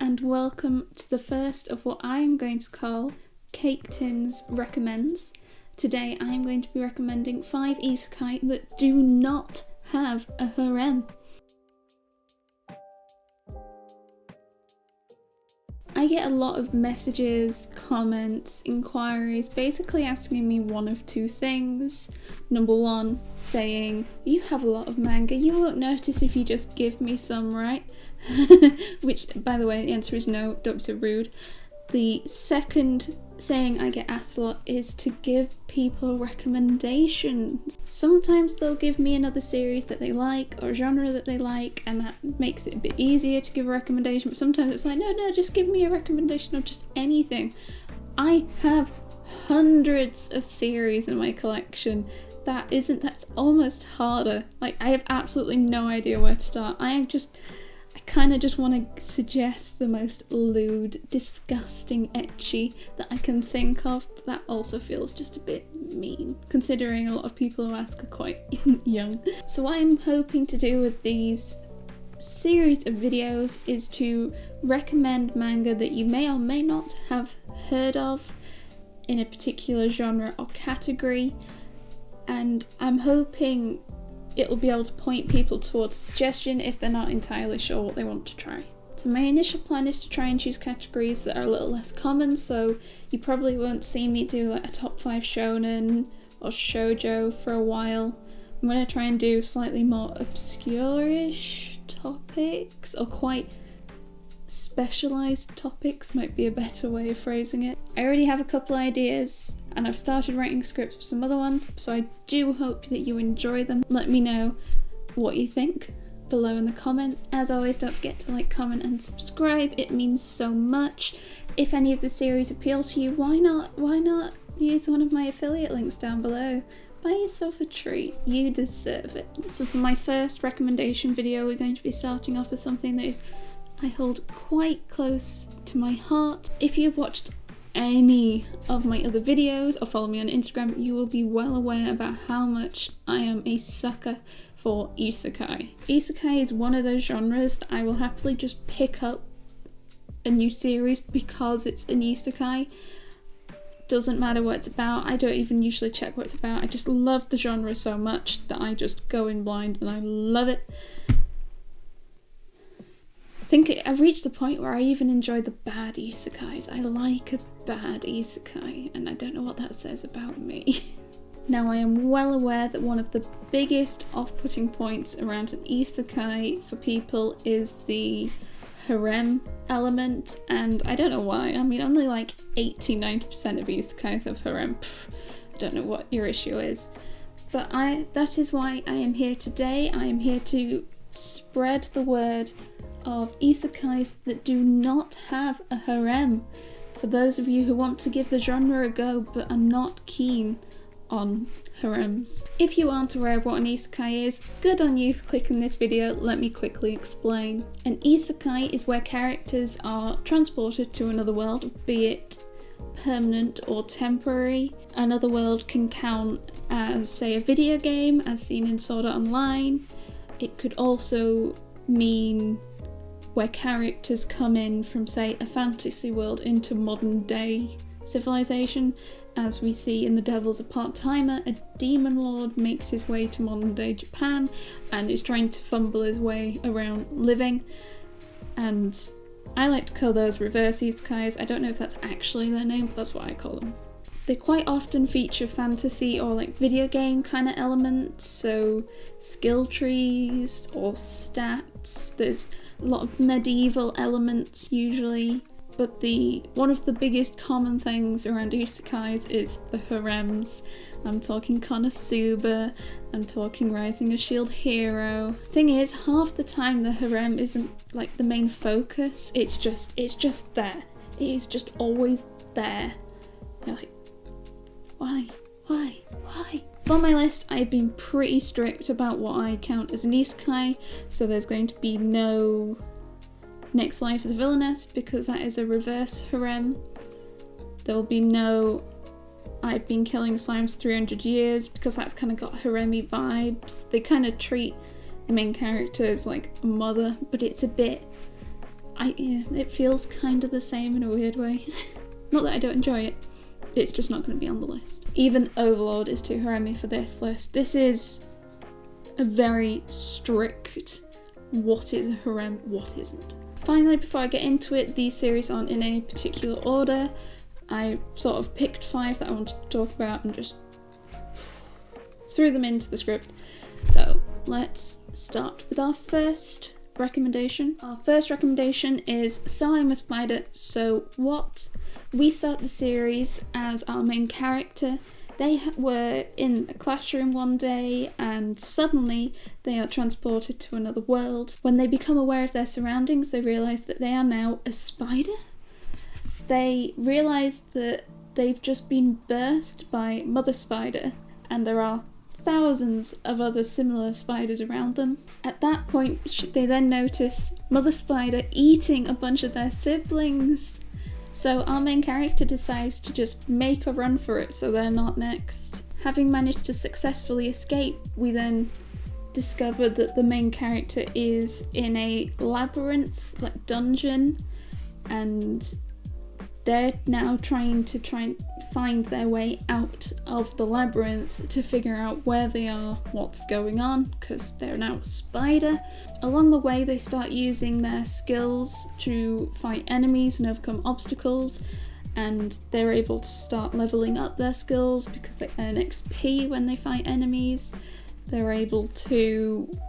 and welcome to the first of what I am going to call Caketinz Recommends. Today I am going to be recommending 5 isekai that do not have a harem. I get a lot of messages, comments, inquiries, basically asking me one of two things. Number one, saying, you have a lot of manga, you won't notice if you just give me some, right? Which, by the way, the answer is no, don't be so rude. The second thing I get asked a lot is to give people recommendations. Sometimes they'll give me another series that they like or genre that they like, and that makes it a bit easier to give a recommendation, but sometimes it's like, no, just give me a recommendation of just anything. I have hundreds of series in my collection. That's almost harder. Like, I have absolutely no idea where to start. I kind of just want to suggest the most lewd, disgusting ecchi that I can think of, but that also feels just a bit mean, considering a lot of people who ask are quite young. So what I'm hoping to do with these series of videos is to recommend manga that you may or may not have heard of in a particular genre or category, and I'm hoping it'll be able to point people towards suggestion if they're not entirely sure what they want to try. So my initial plan is to try and choose categories that are a little less common, so you probably won't see me do like a top 5 shonen or shoujo for a while. I'm going to try and do slightly more obscure-ish topics, or quite specialised topics might be a better way of phrasing it. I already have a couple ideas, and I've started writing scripts for some other ones, so I do hope that you enjoy them. Let me know what you think below in the comments. As always, don't forget to like, comment and subscribe, it means so much. If any of the series appeal to you, why not use one of my affiliate links down below? Buy yourself a treat, you deserve it. So for my first recommendation video, we're going to be starting off with something that I hold quite close to my heart. If you've watched any of my other videos or follow me on Instagram, you will be well aware about how much I am a sucker for isekai. Isekai is one of those genres that I will happily just pick up a new series because it's an isekai. Doesn't matter what it's about, I don't even usually check what it's about. I just love the genre so much that I just go in blind and I love it. I think I've reached the point where I even enjoy the bad isekais. I like a bad isekai, and I don't know what that says about me. Now, I am well aware that one of the biggest off-putting points around an isekai for people is the harem element, and I don't know why. I mean, only like 80-90% of isekais have harem. I don't know what your issue is. But that is why I am here today. I am here to spread the word of isekais that do not have a harem, for those of you who want to give the genre a go but are not keen on harems. If you aren't aware of what an isekai is, good on you for clicking this video. Let me quickly explain. An isekai is where characters are transported to another world, be it permanent or temporary. Another world can count as, say, a video game, as seen in Sword Art Online. It could also mean where characters come in from, say, a fantasy world into modern day civilization. As we see in The Devil's a Part-Timer, a demon lord makes his way to modern day Japan and is trying to fumble his way around living. And I like to call those reverse isekais. I don't know if that's actually their name, but that's what I call them. They quite often feature fantasy or like video game kind of elements, so skill trees or stats. There's a lot of medieval elements usually, but one of the biggest common things around isekais is the harems. I'm talking Konosuba, I'm talking Rising of Shield Hero. Thing is, half the time the harem isn't like the main focus, it's just there. It is just always there. You're like, why? For my list, I've been pretty strict about what I count as an isekai, so there's going to be no Next Life as a Villainess, because that is a reverse harem. There will be no I've Been Killing Slimes for 300 Years, because that's kind of got harem-y vibes. They kind of treat the main character as like a mother, but it's a bit, it feels kind of the same in a weird way. Not that I don't enjoy it, it's just not going to be on the list. Even Overlord is too harem for this list. This is a very strict what is a harem, what isn't. Finally, before I get into it, these series aren't in any particular order. I sort of picked 5 that I wanted to talk about and just threw them into the script. So let's start with our first recommendation. Our first recommendation is So I'm a Spider, So What? We start the series as our main character. They were in a classroom one day and suddenly they are transported to another world. When they become aware of their surroundings, they realise that they are now a spider. They realise that they've just been birthed by Mother Spider and there are thousands of other similar spiders around them. At that point, they then notice Mother Spider eating a bunch of their siblings. So our main character decides to just make a run for it so they're not next. Having managed to successfully escape, we then discover that the main character is in a labyrinth, like dungeon, and they're now trying to find their way out of the labyrinth to figure out where they are, what's going on, because they're now a spider. Along the way, they start using their skills to fight enemies and overcome obstacles, and they're able to start leveling up their skills because they earn XP when they fight enemies. They're able to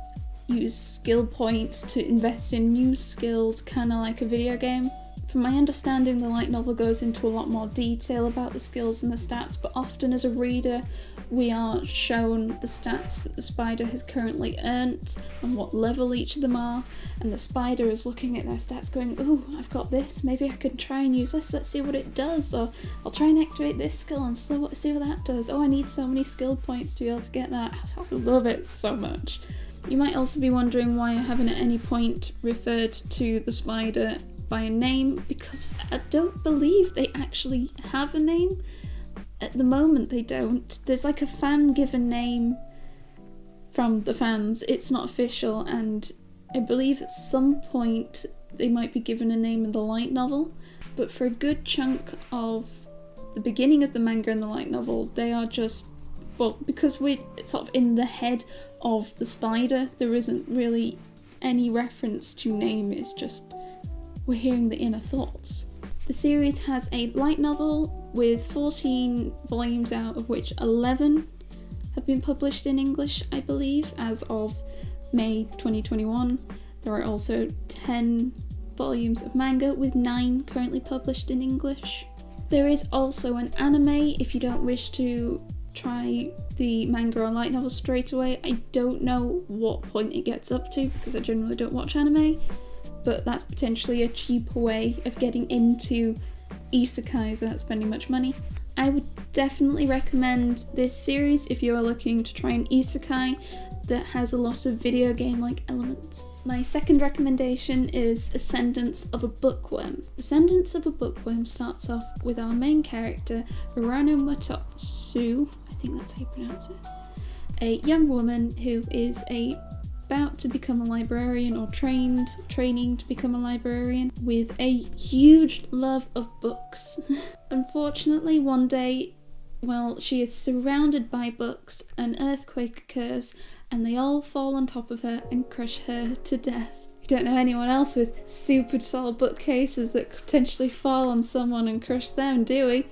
use skill points to invest in new skills, kind of like a video game. From my understanding, the light novel goes into a lot more detail about the skills and the stats, but often as a reader we are shown the stats that the spider has currently earned and what level each of them are, and the spider is looking at their stats going, ooh, I've got this, maybe I can try and use this, let's see what it does, or I'll try and activate this skill and see what that does. Oh, I need so many skill points to be able to get that. I love it so much. You might also be wondering why I haven't at any point referred to the spider by a name, because I don't believe they actually have a name. At the moment they don't. There's like a fan given name from the fans. It's not official, and I believe at some point they might be given a name in the light novel, but for a good chunk of the beginning of the manga and the light novel, they are just, well, because we're sort of in the head of the spider, there isn't really any reference to name. It's just we're hearing the inner thoughts. The series has a light novel with 14 volumes out, of which 11 have been published in English, I believe, as of May 2021. There are also 10 volumes of manga, with 9 currently published in English. There is also an anime if you don't wish to try the manga or light novel straight away. I don't know what point it gets up to because I generally don't watch anime, but that's potentially a cheaper way of getting into isekais without spending much money. I would definitely recommend this series if you're looking to try an isekai that has a lot of video game-like elements. My second recommendation is Ascendance of a Bookworm. Ascendance of a Bookworm starts off with our main character, Omnipotent, I think that's how you pronounce it, a young woman who is about to become a librarian, or training to become a librarian, with a huge love of books. Unfortunately, one day, while she is surrounded by books, an earthquake occurs and they all fall on top of her and crush her to death. We don't know anyone else with super tall bookcases that could potentially fall on someone and crush them, do we?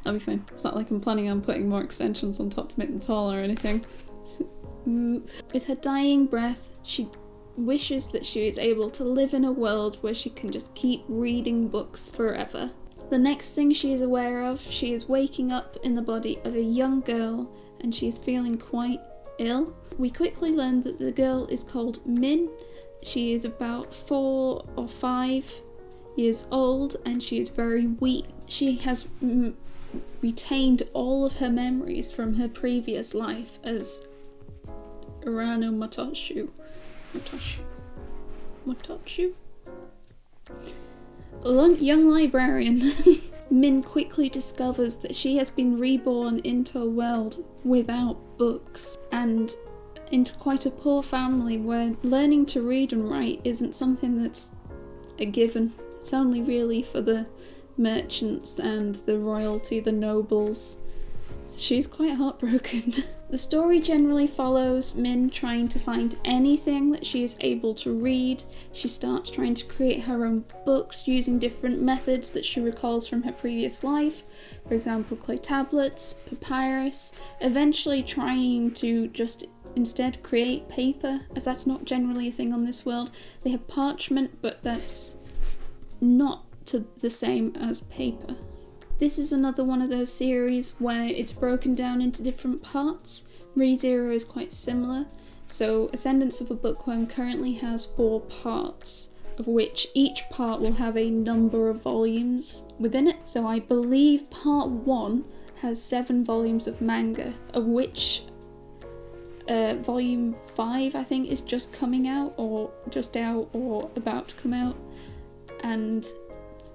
I'll be fine. It's not like I'm planning on putting more extensions on top to make them tall or anything. With her dying breath, she wishes that she is able to live in a world where she can just keep reading books forever. The next thing she is aware of, she is waking up in the body of a young girl and she is feeling quite ill. We quickly learn that the girl is called Min. She is about 4 or 5 years old and she is very weak. She has retained all of her memories from her previous life as Urano Matotshu. A young librarian, Min quickly discovers that she has been reborn into a world without books, and into quite a poor family where learning to read and write isn't something that's a given. It's only really for the merchants and the royalty, the nobles. She's quite heartbroken. The story generally follows Min trying to find anything that she is able to read. She starts trying to create her own books using different methods that she recalls from her previous life. For example, clay tablets, papyrus, eventually trying to just instead create paper, as that's not generally a thing on this world. They have parchment, but that's not the same as paper. This is another one of those series where it's broken down into different parts. ReZero is quite similar. So Ascendance of a Bookworm currently has 4 parts, of which each part will have a number of volumes within it. So I believe part 1 has 7 volumes of manga, of which volume 5 I think is just coming out, or just out, or about to come out. And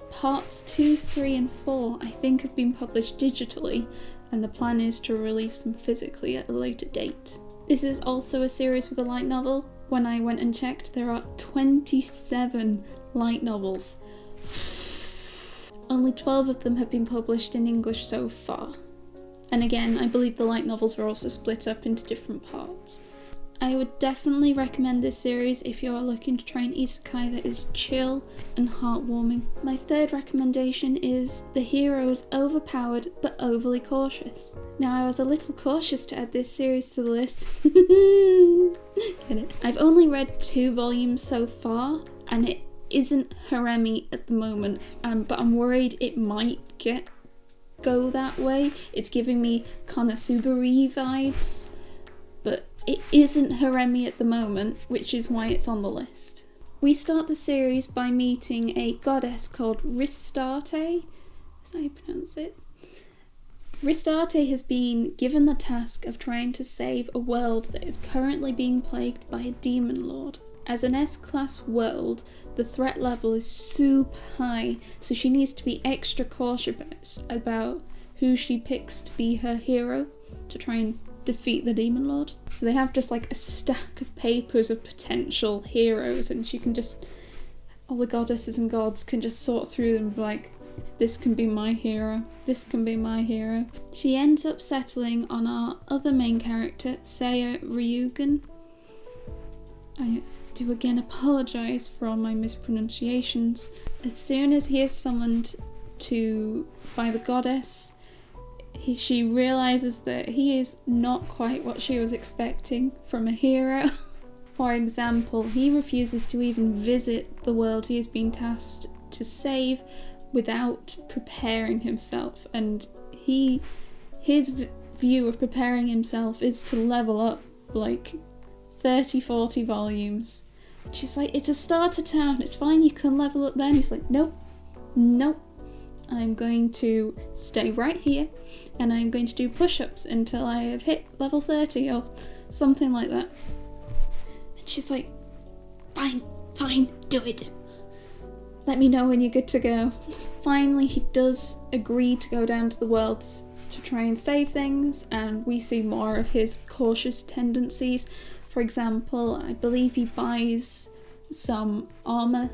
parts 2, 3 and 4 I think have been published digitally, and the plan is to release them physically at a later date. This is also a series with a light novel. When I went and checked, there are 27 light novels. Only 12 of them have been published in English so far. And again, I believe the light novels are also split up into different parts. I would definitely recommend this series if you are looking to try an isekai that is chill and heartwarming. My third recommendation is the hero is overpowered but overly cautious. Now, I was a little cautious to add this series to the list. Get it? I've only read 2 volumes so far, and it isn't harem-y at the moment, but I'm worried it might go that way. It's giving me Konosuba vibes, but it isn't harem-y at the moment, which is why it's on the list. We start the series by meeting a goddess called Ristarte. Is that how you pronounce it? Ristarte has been given the task of trying to save a world that is currently being plagued by a demon lord. As an S-class world, the threat level is super high, so she needs to be extra cautious about who she picks to be her hero to try and defeat the demon lord. So they have just like a stack of papers of potential heroes, and she can just, all the goddesses and gods can just sort through them, like, this can be my hero, this can be my hero. She ends up settling on our other main character, Seiya Ryugen. I do again apologise for all my mispronunciations. As soon as he is summoned by the goddess, she realises that he is not quite what she was expecting from a hero. For example, he refuses to even visit the world he is being tasked to save without preparing himself, and his view of preparing himself is to level up like 30-40 volumes. She's like, it's a starter town, it's fine, you can level up then. He's like, nope, I'm going to stay right here and I'm going to do push-ups until I have hit level 30 or something like that. And she's like, fine, do it. Let me know when you're good to go. Finally, he does agree to go down to the world to try and save things, and we see more of his cautious tendencies. For example, I believe he buys some armour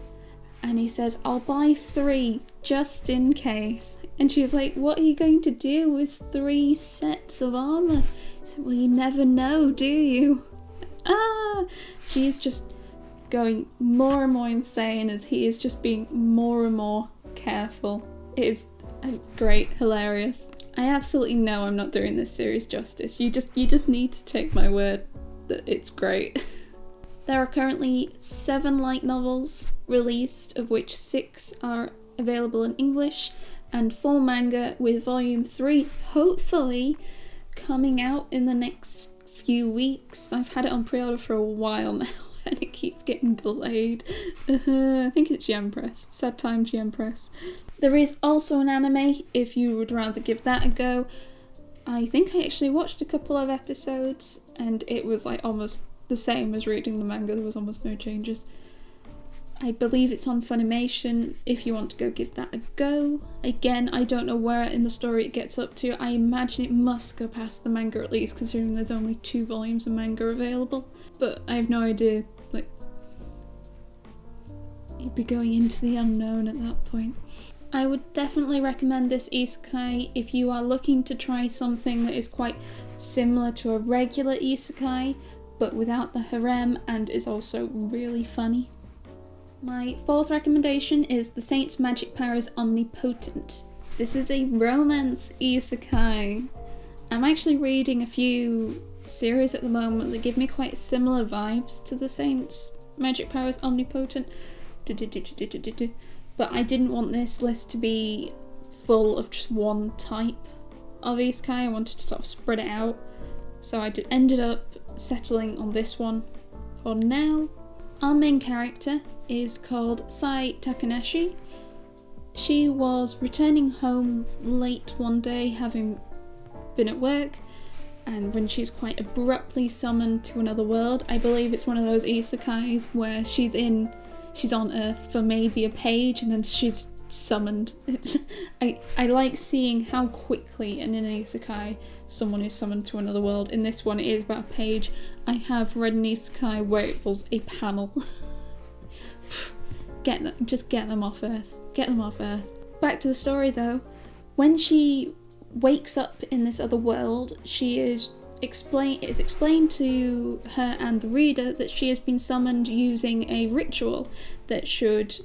and he says, I'll buy 3 just in case. And she's like, what are you going to do with 3 sets of armour? He said, well, you never know, do you? She's just going more and more insane as he is just being more and more careful. It is great, hilarious. I absolutely know I'm not doing this series justice. You just need to take my word that it's great. There are currently 7 light novels released, of which 6 are available in English, and 4 manga, with volume 3 hopefully coming out in the next few weeks. I've had it on pre-order for a while now and it keeps getting delayed. I think it's Jam Press. Sad times, Jam Press. There is also an anime if you would rather give that a go. I think I actually watched a couple of episodes and it was like almost the same as reading the manga. There was almost no changes. I believe it's on Funimation if you want to go give that a go. Again, I don't know where in the story it gets up to. I imagine it must go past the manga at least, considering there's only 2 volumes of manga available. But I have no idea, like, you'd be going into the unknown at that point. I would definitely recommend this isekai if you are looking to try something that is quite similar to a regular isekai, but without the harem and is also really funny. My 4th recommendation is The Saint's Magic Power is Omnipotent. This is a romance isekai. I'm actually reading a few series at the moment that give me quite similar vibes to The Saint's Magic Power is Omnipotent. But I didn't want this list to be full of just one type of isekai. I wanted to sort of spread it out. So I ended up settling on this one for now. Our main character is called Sai Takanashi. She was returning home late one day, having been at work, and when she's quite abruptly summoned to another world. I believe it's one of those isekais where she's on Earth for maybe a page and then she's summoned. I like seeing how quickly in an isekai someone is summoned to another world. In this one it is about a page. I have read an isekai where it was a panel. Just get them off Earth. Get them off Earth. Back to the story though. When she wakes up in this other world, it's explained to her and the reader that she has been summoned using a ritual that should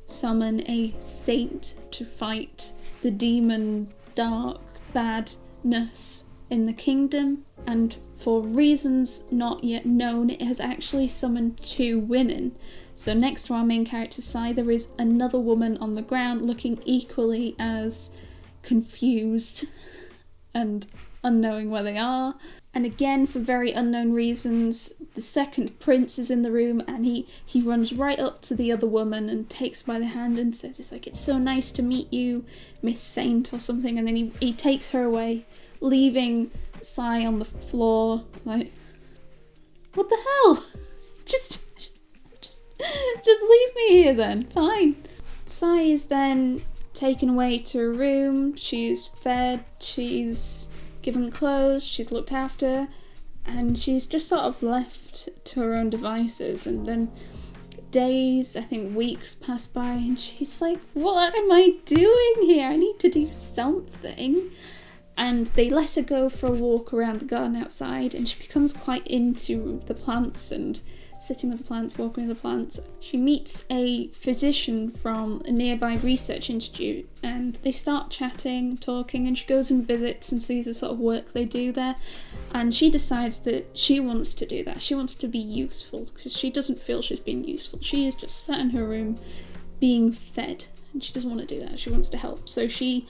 summon a saint to fight the demon dark badness in the kingdom, and for reasons not yet known it has actually summoned 2 women. So next to our main character Sai there is another woman on the ground looking equally as confused and unknowing where they are. And again, for very unknown reasons, the second prince is in the room and he runs right up to the other woman and takes her by the hand and says, it's so nice to meet you, Miss Saint or something, and then he takes her away, leaving Sai on the floor, like, what the hell? Just leave me here then, fine. Sai is then taken away to a room, she's fed, she's given clothes, she's looked after, and she's just sort of left to her own devices. And then days, I think weeks pass by, and she's like, what am I doing here? I need to do something. And they let her go for a walk around the garden outside, and she becomes quite into the plants and sitting with the plants, walking with the plants. She meets a physician from a nearby research institute and they start chatting, talking, and she goes and visits and sees the sort of work they do there, and she decides that she wants to do that. She wants to be useful because she doesn't feel she's being useful. She is just sat in her room being fed and she doesn't want to do that. She wants to help. So she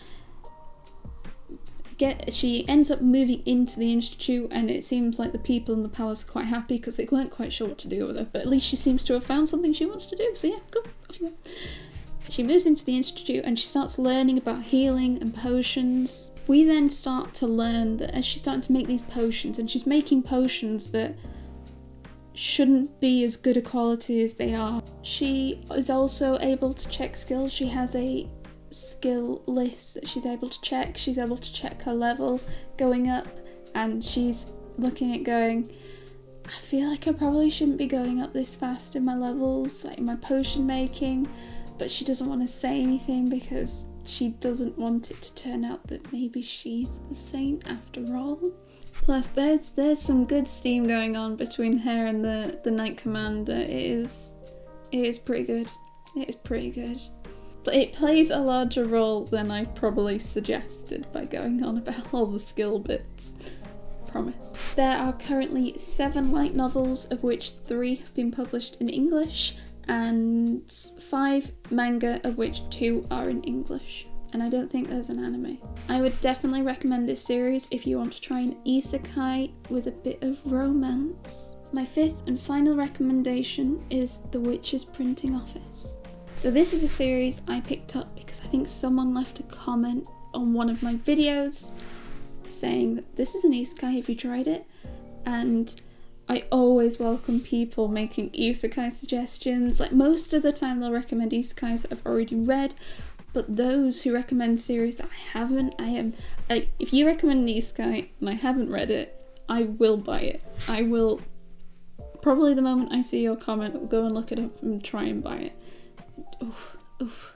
ends up moving into the institute, and it seems like the people in the palace are quite happy because they weren't quite sure what to do with her, but at least she seems to have found something she wants to do, so yeah, go, off you go. She moves into the institute and she starts learning about healing and potions. We then start to learn that as she's starting to make these potions, and she's making potions that shouldn't be as good a quality as they are. She is also able to check skills. She has a skill list that she's able to check. She's able to check her level going up, and she's looking at going, I feel like I probably shouldn't be going up this fast in my levels, like in my potion making, but she doesn't want to say anything because she doesn't want it to turn out that maybe she's the saint after all. Plus there's some good steam going on between her and the Knight Commander. It is pretty good. It is pretty good. But it plays a larger role than I probably suggested by going on about all the skill bits. Promise. There are currently 7 light novels, of which 3 have been published in English, and 5 manga, of which 2 are in English. And I don't think there's an anime. I would definitely recommend this series if you want to try an isekai with a bit of romance. My 5th and final recommendation is The Witch's Printing Office. So this is a series I picked up because I think someone left a comment on one of my videos saying that this is an isekai, have you tried it? And I always welcome people making isekai suggestions. Like, most of the time they'll recommend isekais that I've already read, but those who recommend series that I haven't, if you recommend an isekai and I haven't read it, I will buy it. I will, probably the moment I see your comment, go and look it up and try and buy it. Oof.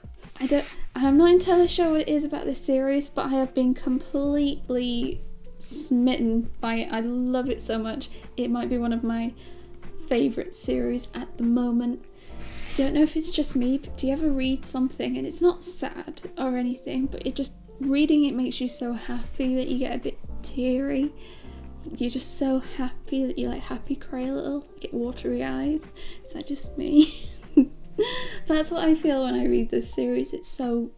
I'm not entirely sure what it is about this series, but I have been completely smitten by it. I love it so much. It might be one of my favourite series at the moment. I don't know if it's just me, but do you ever read something and it's not sad or anything, but reading it makes you so happy that you get a bit teary? You're just so happy that you like happy cry a little, get watery eyes. Is that just me? That's what I feel when I read this series. It's so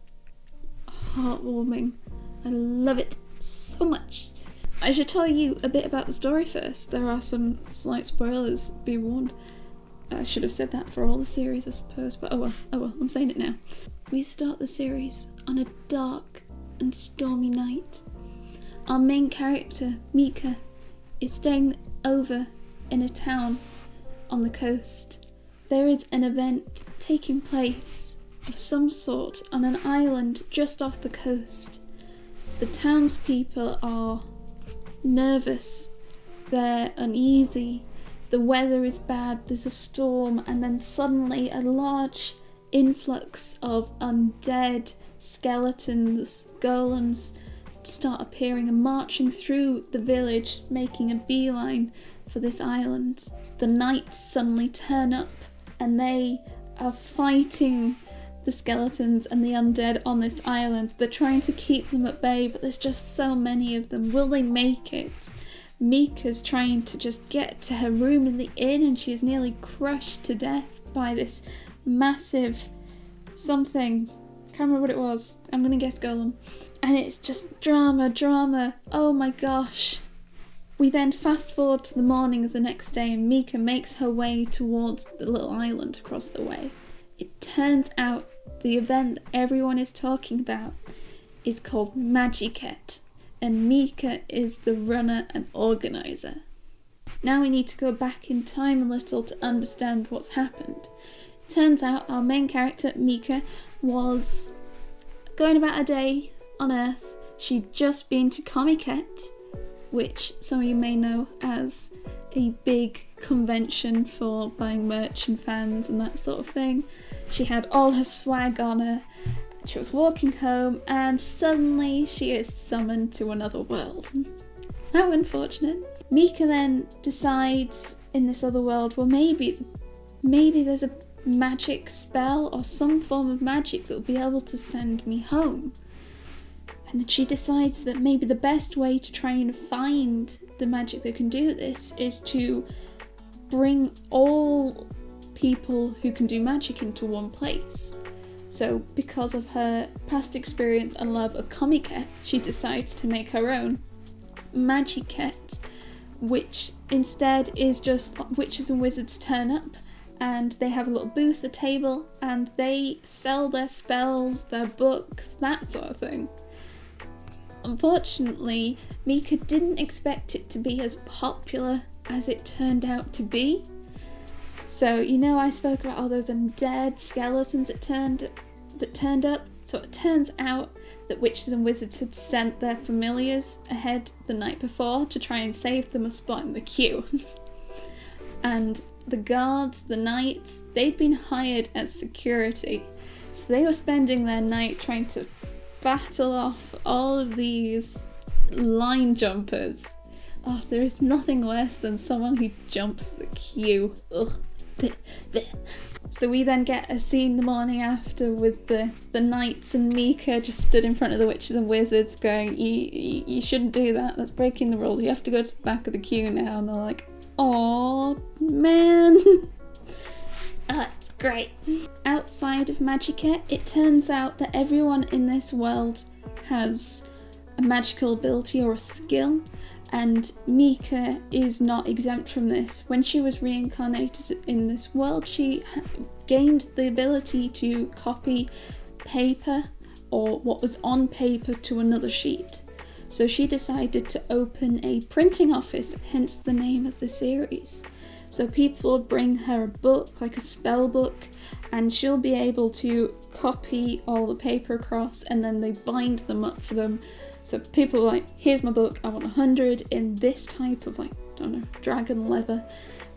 heartwarming. I love it so much. I should tell you a bit about the story first. There are some slight spoilers, be warned. I should have said that for all the series, I suppose, but oh well, I'm saying it now. We start the series on a dark and stormy night. Our main character, Mika, is staying over in a town on the coast. There is an event taking place of some sort on an island just off the coast. The townspeople are nervous, they're uneasy, the weather is bad, there's a storm, and then suddenly a large influx of undead skeletons, golems, start appearing and marching through the village, making a beeline for this island. The knights suddenly turn up and they are fighting the skeletons and the undead on this island. They're trying to keep them at bay, but there's just so many of them. Will they make it? Mika's trying to just get to her room in the inn and she's nearly crushed to death by this massive something. Can't remember what it was. I'm gonna guess golem. And it's just drama. Oh my gosh. We then fast forward to the morning of the next day and Mika makes her way towards the little island across the way. It turns out the event everyone is talking about is called Magiket, and Mika is the runner and organizer. Now we need to go back in time a little to understand what's happened. Turns out our main character, Mika, was going about a day on Earth. She'd just been to Comiket, which some of you may know as a big convention for buying merch and fans and that sort of thing. She had all her swag on her. She was walking home and suddenly she is summoned to another world. How unfortunate. Mika then decides in this other world, well, maybe there's a magic spell or some form of magic that will be able to send me home. And then she decides that maybe the best way to try and find the magic that can do this is to bring all people who can do magic into one place. So because of her past experience and love of Comiket, she decides to make her own Magiket, which instead is just witches and wizards turn up and they have a little booth, a table, and they sell their spells, their books, that sort of thing. Unfortunately, Mika didn't expect it to be as popular as it turned out to be. So, I spoke about all those undead skeletons that turned up. So it turns out that witches and wizards had sent their familiars ahead the night before to try and save them a spot in the queue. And the guards, the knights, they'd been hired as security. So they were spending their night trying to battle off all of these line jumpers. Oh, there is nothing worse than someone who jumps the queue. Ugh. So we then get a scene the morning after with the knights and Mika just stood in front of the witches and wizards going, you shouldn't do that, that's breaking the rules, you have to go to the back of the queue now. And they're like, oh man. It's great. Outside of Magiket, it turns out that everyone in this world has a magical ability or a skill, and Mika is not exempt from this. When she was reincarnated in this world, she gained the ability to copy paper or what was on paper to another sheet. So she decided to open a printing office, hence the name of the series. So people will bring her a book, like a spell book, and she'll be able to copy all the paper across, and then they bind them up for them. So people are like, here's my book, I want 100 in this type of, like, I don't know, dragon leather.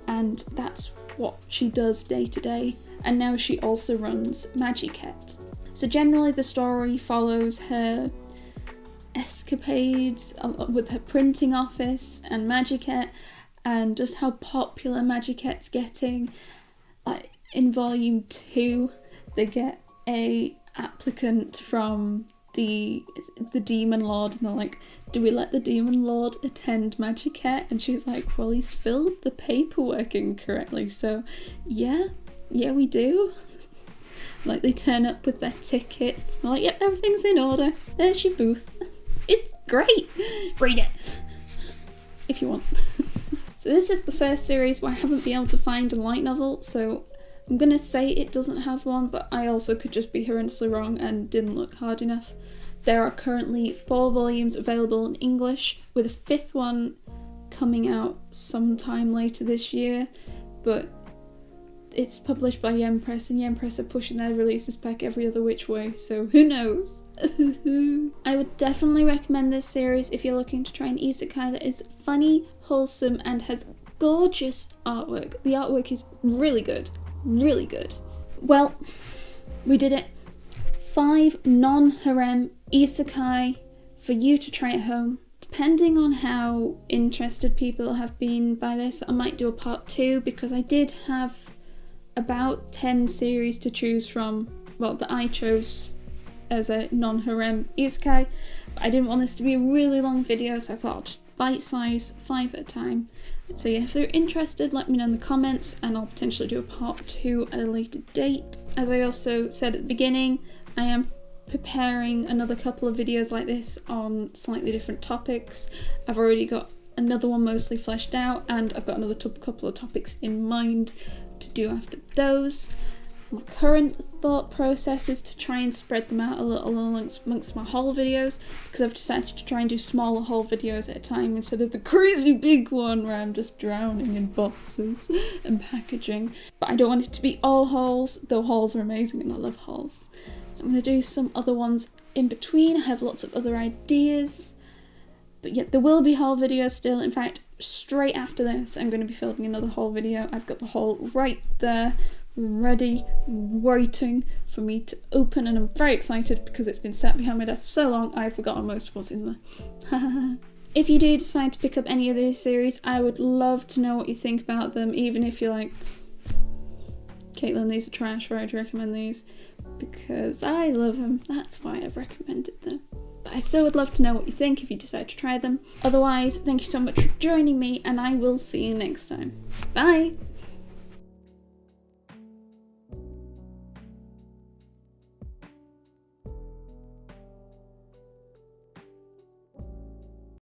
And that's what she does day to day. And now she also runs Magiket. So generally the story follows her escapades with her printing office and Magiket, and just how popular Magiket's getting. Like in volume 2, they get a applicant from the Demon Lord, and they're like, do we let the Demon Lord attend Magiket? And she's like, well, he's filled the paperwork incorrectly, so yeah, we do. Like, they turn up with their tickets, they're like, yep, everything's in order, there's your booth. It's great! Read it! If you want. So this is the first series where I haven't been able to find a light novel, so I'm gonna say it doesn't have one, but I also could just be horrendously wrong and didn't look hard enough. There are currently 4 volumes available in English, with a 5th one coming out sometime later this year, but it's published by Yen Press, and Yen Press are pushing their releases back every other which way, so who knows? I would definitely recommend this series if you're looking to try an isekai that is funny, wholesome, and has gorgeous artwork. The artwork is really good. Really good. Well, we did it. 5 non-harem isekai for you to try at home. Depending on how interested people have been by this, I might do a part 2, because I did have about 10 series to choose from, well, that I chose as a non-harem isekai, but I didn't want this to be a really long video, so I thought I'll just bite-size 5 at a time. So yeah, if you're interested, let me know in the comments, and I'll potentially do a part 2 at a later date. As I also said at the beginning, I am preparing another couple of videos like this on slightly different topics. I've already got another one mostly fleshed out, and I've got another couple of topics in mind to do after those. My current thought process is to try and spread them out a little amongst my haul videos, because I've decided to try and do smaller haul videos at a time instead of the crazy big one where I'm just drowning in boxes and packaging. But I don't want it to be all hauls, though hauls are amazing and I love hauls. So I'm going to do some other ones in between. I have lots of other ideas. But yeah, there will be haul videos still. In fact, straight after this, I'm going to be filming another haul video. I've got the haul right there, ready, waiting for me to open, and I'm very excited because it's been sat behind my desk for so long I've forgotten most of what's in there. If you do decide to pick up any of these series, I would love to know what you think about them, even if you're like, Caitlin, these are trash, why would you recommend these? Because I love them, that's why I've recommended them. But I still would love to know what you think if you decide to try them. Otherwise, thank you so much for joining me, and I will see you next time. Bye!